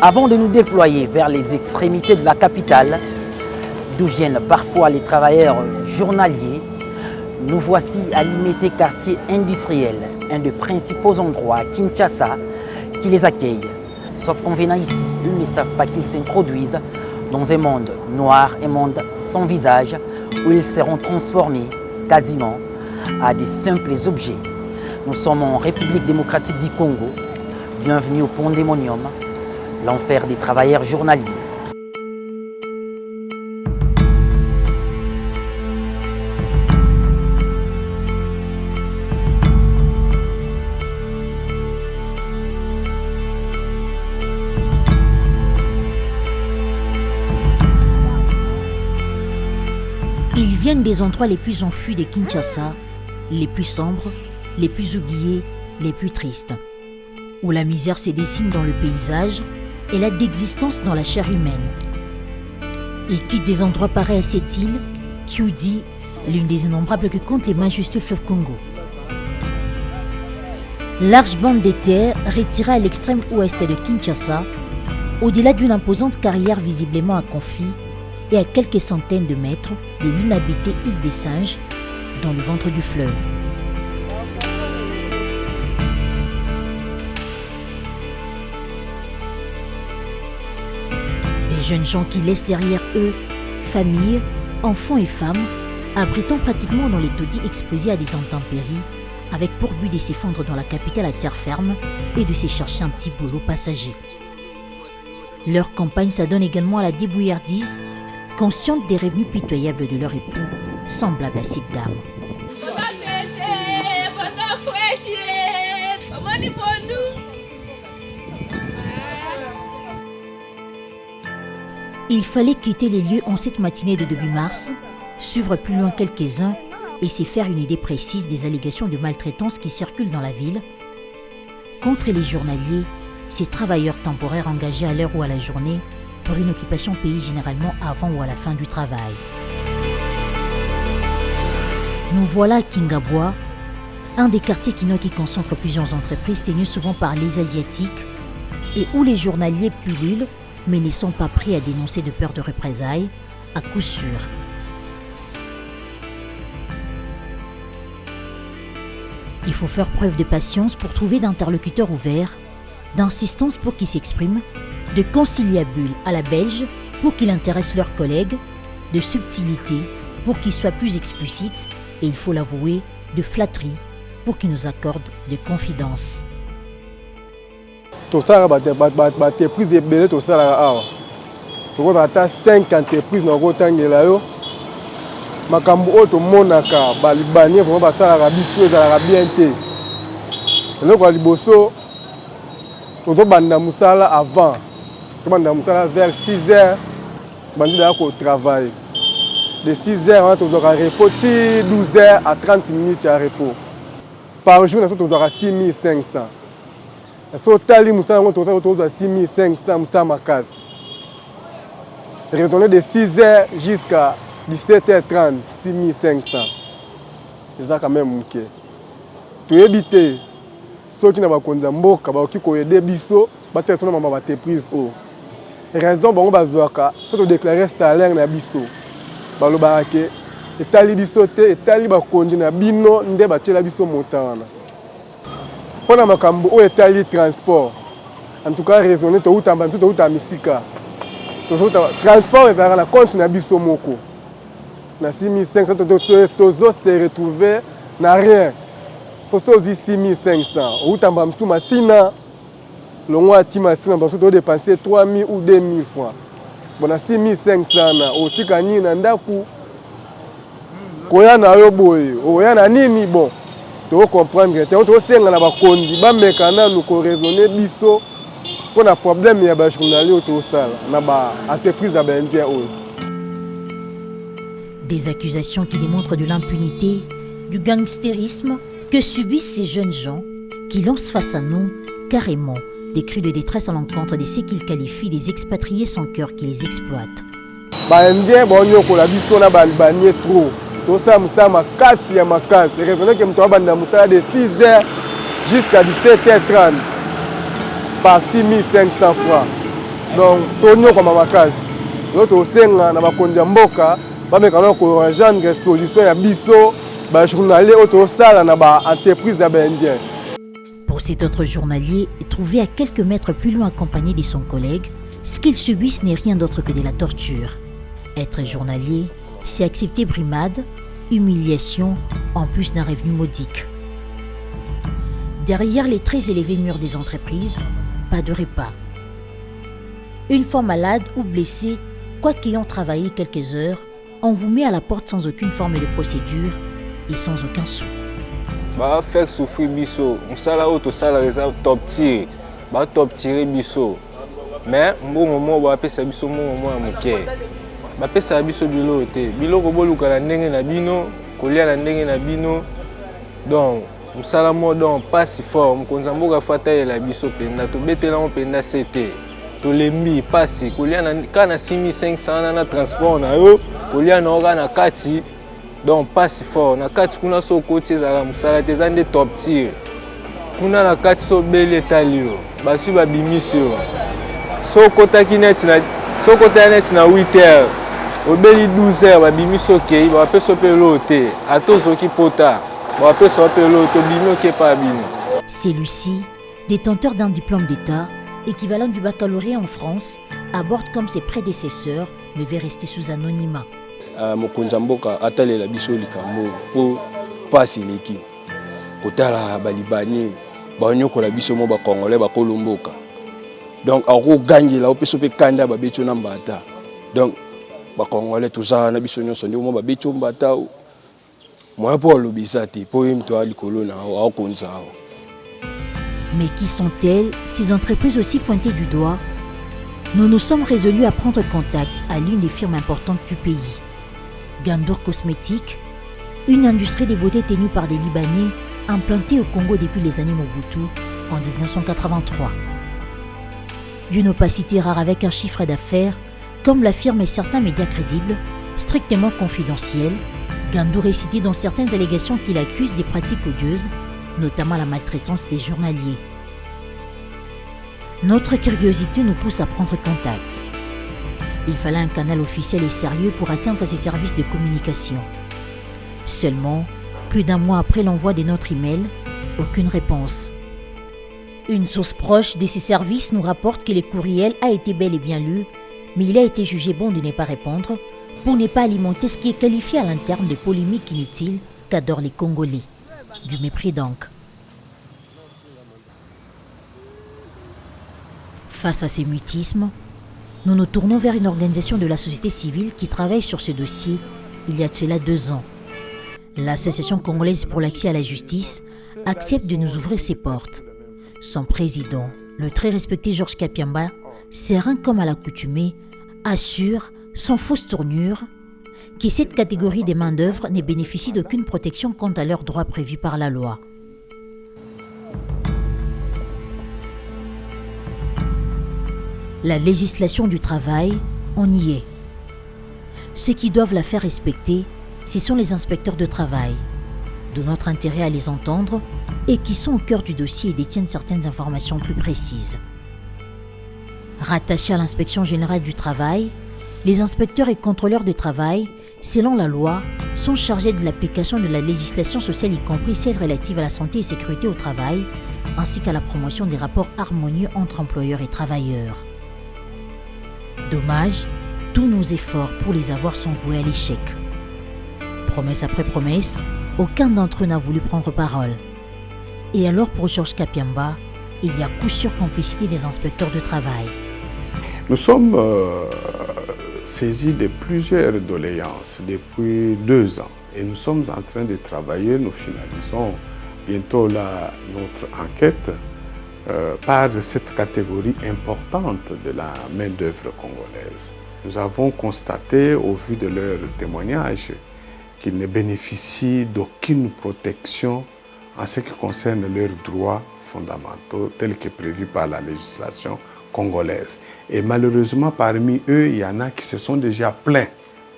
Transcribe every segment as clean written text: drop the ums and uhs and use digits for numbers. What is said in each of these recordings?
Avant de nous déployer vers les extrémités de la capitale, d'où viennent parfois les travailleurs journaliers, nous voici à l'Imité quartier industriel, un des principaux endroits à Kinshasa qui les accueille. Sauf qu'en venant ici, ils ne savent pas qu'ils s'introduisent dans un monde noir, un monde sans visage, où ils seront transformés quasiment à des simples objets. Nous sommes en République démocratique du Congo. Bienvenue au Pandémonium, l'enfer des travailleurs journaliers. Ils viennent des endroits les plus enfuis de Kinshasa, les plus sombres, les plus oubliés, les plus tristes, où la misère se dessine dans le paysage et la d'existence dans la chair humaine. Ils quittent des endroits pareils à cette île, Kyudi, l'une des innombrables que comptent les majestueux fleuves Congo. Large bande de terre retirée à l'extrême ouest de Kinshasa, au-delà d'une imposante carrière visiblement à conflit, et à quelques centaines de mètres de l'inhabitée île des Singes, dans le ventre du fleuve. Des jeunes gens qui laissent derrière eux familles, enfants et femmes, abritant pratiquement dans les taudis exposés à des intempéries, avec pour but de s'effondrer dans la capitale à terre ferme et de se chercher un petit boulot passager. Leur campagne s'adonne également à la débrouillardise, consciente des revenus pitoyables de leur époux, semblables à cette dame. Il fallait quitter les lieux en cette matinée de début mars, suivre plus loin quelques-uns et se faire une idée précise des allégations de maltraitance qui circulent dans la ville. Contre les journaliers, ces travailleurs temporaires engagés à l'heure ou à la journée, pour une occupation payée généralement avant ou à la fin du travail. Nous voilà à Kingabwa, un des quartiers qui concentre plusieurs entreprises tenues souvent par les Asiatiques et où les journaliers pullulent mais ne sont pas prêts à dénoncer de peur de représailles, à coup sûr. Il faut faire preuve de patience pour trouver d'interlocuteurs ouverts, d'insistance pour qu'ils s'expriment, de conciliabule à la belge pour qu'il intéresse leurs collègues, de subtilité pour qu'ils soient plus explicites et, il faut l'avouer, de flatterie pour qu'ils nous accordent de confidence. Tout ça, entreprises de belé, tout ça là. Tout ça, attend 5 entreprises dans le temps là yo. Makambo auto monaka, balibani pour pas ça la biso za la bien té. Le quoi liboso. Tout ça banda musala avant. Vers 6h, on travaille. De 6h, on aura repos, 12h à 30 minutes à repos. Par jour, on aura 6500. On aura 6500 à casse. Retourner de 6h jusqu'à 17h30, 6500. C'est ça quand même ok. Tu évites ceux qui n'ont pas de qui ont aidé biso, peut-être qu'on va te prise haut. Raison bon bazoaka soto déclarer salaire na biso balobaka ke etali biso te etali bakonzi na bino nde batiela biso montana pona makambo o etali transport en tout cas raisonner to utamba to utamisika to transport ezala na compte na biso moko na 6500 to se retrouver na rien pour ça 6500 utamba mtu masina. Le mois de mars, on a dépensé 3 000 ou 2 000 francs. On a 6 500 au Tikani, Nandaku. Koya na yoboye, oya na nini bon. Tu vas comprendre que tu as un bakondi, ba mekana nous raisonner biso pour un problème ya ba journalier autour ça, na ba entreprise à Indien. Des accusations qui démontrent de l'impunité, du gangstérisme que subissent ces jeunes gens qui lancent face à nous carrément des cris de détresse à l'encontre de ceux qu'ils qualifient des expatriés sans cœur qui les exploitent. Indien, bon, on a visto na balibanier trop. Tout ça, ma casse, il y a ma casse. Raisonnez que je de 6h jusqu'à 17h30 par 6500 francs. Donc tonyokoma makasi yo tosenga na bakonzi ya mboka bamekana korejoindre solution ya biso bajournalier oyo tosala na baentreprise ya baindien. Pour cet autre journalier, trouvé à quelques mètres plus loin accompagné de son collègue, ce qu'ils subissent n'est rien d'autre que de la torture. Être journalier, c'est accepter brimade, humiliation, en plus d'un revenu modique. Derrière les très élevés murs des entreprises, pas de repas. Une fois malade ou blessé, quoi qu'ayant travaillé quelques heures, on vous met à la porte sans aucune forme de procédure et sans aucun sou. Bah faire souffrir biso, on sala auto sala réserve top tirer biso. Mais bon moment ba pesa biso moment amuke. Ba pesa biso bilo te. Bilo ko boluka na ndenge na bino, kolia na ndenge na bino. Donc on sala mo donc pas si fort, on konzamboka fata la biso penda to betela on penda CT. To lembi pas si kolia na kana 6500 na transport na yo, kolia na oka na kati. Donc pas si fort na kati kuna so côté za musala te zande top tier kuna na kati so bele talio basu ba bimisio so kota kinet na 8h obeli 12h ba bimiso ke ba peso pelo te atozo ki pota ba peso pelo to bimio ke pa bino. Celui-ci, détenteur d'un diplôme d'État équivalent du baccalauréat en France, aborde comme ses prédécesseurs mais veut rester sous anonymat. Mokonzi mboka atalela biso likambo po pasi leki kotala balibani banyokola biso mo ba congolais ba kolomboka donc ako gangela opeso pe kanda ba beto na mbata donc ba congolais tuza na biso nyonso ndio mo ba beto mbata moi po lobisa te po imto ali kolona au konza. Mais qui sont-elles, ces entreprises aussi pointées du doigt? Nous nous sommes résolus à prendre contact à l'une des firmes importantes du pays. Gandour Cosmétiques, une industrie de beauté tenue par des Libanais implantée au Congo depuis les années Mobutu en 1983. D'une opacité rare avec un chiffre d'affaires, comme l'affirment certains médias crédibles, strictement confidentiels, Gandour est cité dans certaines allégations qu'il accuse des pratiques odieuses, notamment la maltraitance des journaliers. Notre curiosité nous pousse à prendre contact. Il fallait un canal officiel et sérieux pour atteindre ces services de communication. Seulement, plus d'un mois après l'envoi de notre email, aucune réponse. Une source proche de ces services nous rapporte que le courriel a été bel et bien lu, mais il a été jugé bon de ne pas répondre pour ne pas alimenter ce qui est qualifié à l'interne de polémique inutile qu'adorent les Congolais. Du mépris donc. Face à ces mutismes, nous nous tournons vers une organisation de la société civile qui travaille sur ce dossier il y a de cela 2 ans. L'Association congolaise pour l'accès à la justice accepte de nous ouvrir ses portes. Son président, le très respecté Georges Kapiamba, serein comme à l'accoutumée, assure, sans fausse tournure, que cette catégorie des main-d'œuvre ne bénéficie d'aucune protection quant à leurs droits prévus par la loi. La législation du travail, on y est. Ceux qui doivent la faire respecter, ce sont les inspecteurs de travail. De notre intérêt à les entendre et qui sont au cœur du dossier et détiennent certaines informations plus précises. Rattachés à l'inspection générale du travail, les inspecteurs et contrôleurs de travail, selon la loi, sont chargés de l'application de la législation sociale, y compris celle relative à la santé et sécurité au travail, ainsi qu'à la promotion des rapports harmonieux entre employeurs et travailleurs. Dommage, tous nos efforts pour les avoir sont voués à l'échec. Promesse après promesse, aucun d'entre eux n'a voulu prendre parole. Et alors pour Georges Kapiamba, il y a coup sûr complicité des inspecteurs de travail. Nous sommes saisis de plusieurs doléances depuis 2 ans et nous sommes en train de travailler, nous finalisons bientôt notre enquête par cette catégorie importante de la main-d'œuvre congolaise. Nous avons constaté au vu de leurs témoignages qu'ils ne bénéficient d'aucune protection en ce qui concerne leurs droits fondamentaux tels que prévus par la législation congolaise. Et malheureusement, parmi eux, il y en a qui se sont déjà plaints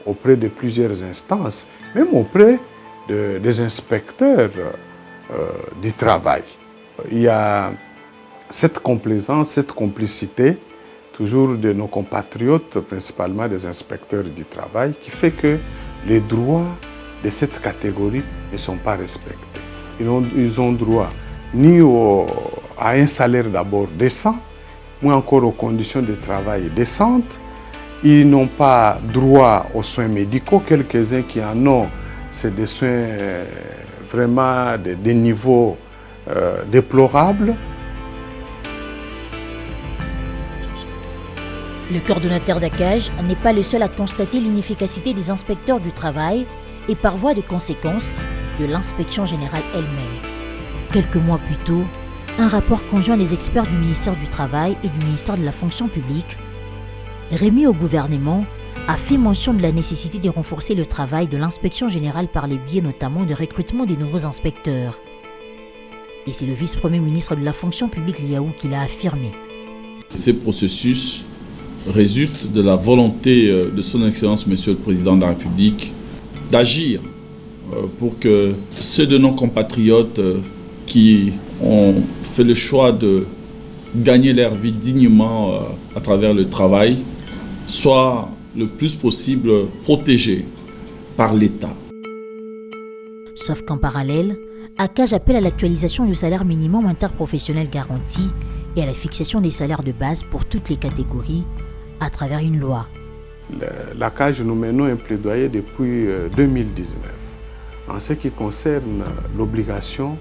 auprès de plusieurs instances, même auprès des inspecteurs du travail. Il y a cette complaisance, cette complicité toujours de nos compatriotes, principalement des inspecteurs du travail, qui fait que les droits de cette catégorie ne sont pas respectés. Ils ont droit ni à un salaire d'abord décent, moins encore aux conditions de travail décentes. Ils n'ont pas droit aux soins médicaux, quelques-uns qui en ont, c'est des soins vraiment de niveaux déplorables. Le coordonnateur d'ACAJ n'est pas le seul à constater l'inefficacité des inspecteurs du travail et par voie de conséquence de l'inspection générale elle-même. Quelques mois plus tôt, un rapport conjoint des experts du ministère du Travail et du ministère de la Fonction publique, remis au gouvernement, a fait mention de la nécessité de renforcer le travail de l'inspection générale par les biais notamment de recrutement des nouveaux inspecteurs. Et c'est le vice-premier ministre de la Fonction publique Liaou qui l'a affirmé. Ces processus résultent de la volonté de son Excellence, Monsieur le Président de la République, d'agir pour que ceux de nos compatriotes qui ont fait le choix de gagner leur vie dignement à travers le travail soient le plus possible protégés par l'État. Sauf qu'en parallèle, ACAJ appelle à l'actualisation du salaire minimum interprofessionnel garanti et à la fixation des salaires de base pour toutes les catégories à travers une loi. L'ACAJ, nous menons un plaidoyer depuis 2019 en ce qui concerne l'obligation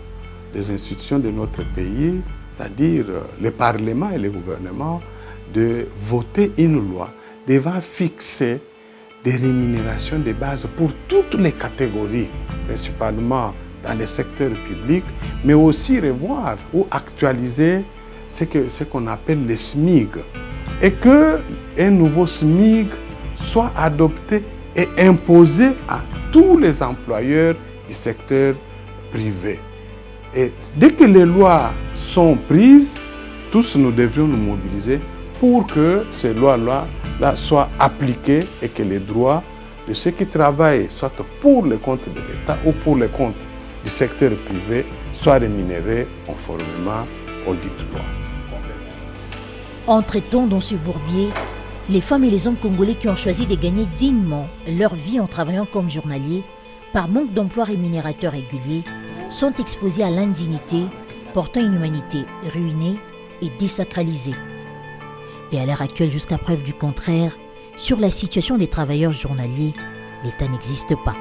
des institutions de notre pays, c'est-à-dire le Parlement et le gouvernement, de voter une loi devant fixer des rémunérations de base pour toutes les catégories, principalement dans les secteurs publics, mais aussi revoir ou actualiser ce qu'on appelle les SMIG, et qu'un nouveau SMIG soit adopté et imposé à tous les employeurs du secteur privé. Et dès que les lois sont prises, tous nous devions nous mobiliser pour que ces lois-là soient appliquées et que les droits de ceux qui travaillent, soit pour le compte de l'État ou pour le compte du secteur privé, soient rémunérés conformément aux dites lois. Entre-temps, dans ce bourbier, les femmes et les hommes congolais qui ont choisi de gagner dignement leur vie en travaillant comme journaliers, par manque d'emploi rémunérateur régulier, sont exposés à l'indignité, portant une humanité ruinée et désacralisée. Et à l'heure actuelle, jusqu'à preuve du contraire, sur la situation des travailleurs journaliers, l'État n'existe pas.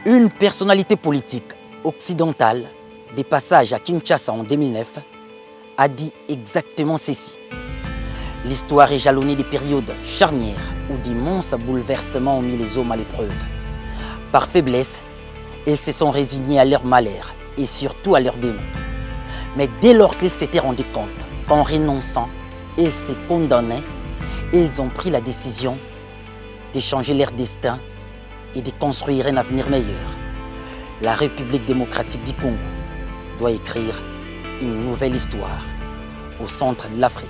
Une personnalité politique occidentale, des passages à Kinshasa en 2009, a dit exactement ceci. L'histoire est jalonnée des périodes charnières où d'immenses bouleversements ont mis les hommes à l'épreuve. Par faiblesse, ils se sont résignés à leur malheur et surtout à leurs démons. Mais dès lors qu'ils s'étaient rendus compte qu'en renonçant, ils se condamnaient, ils ont pris la décision de changer leur destin et de construire un avenir meilleur. La République démocratique du Congo doit écrire une nouvelle histoire au centre de l'Afrique.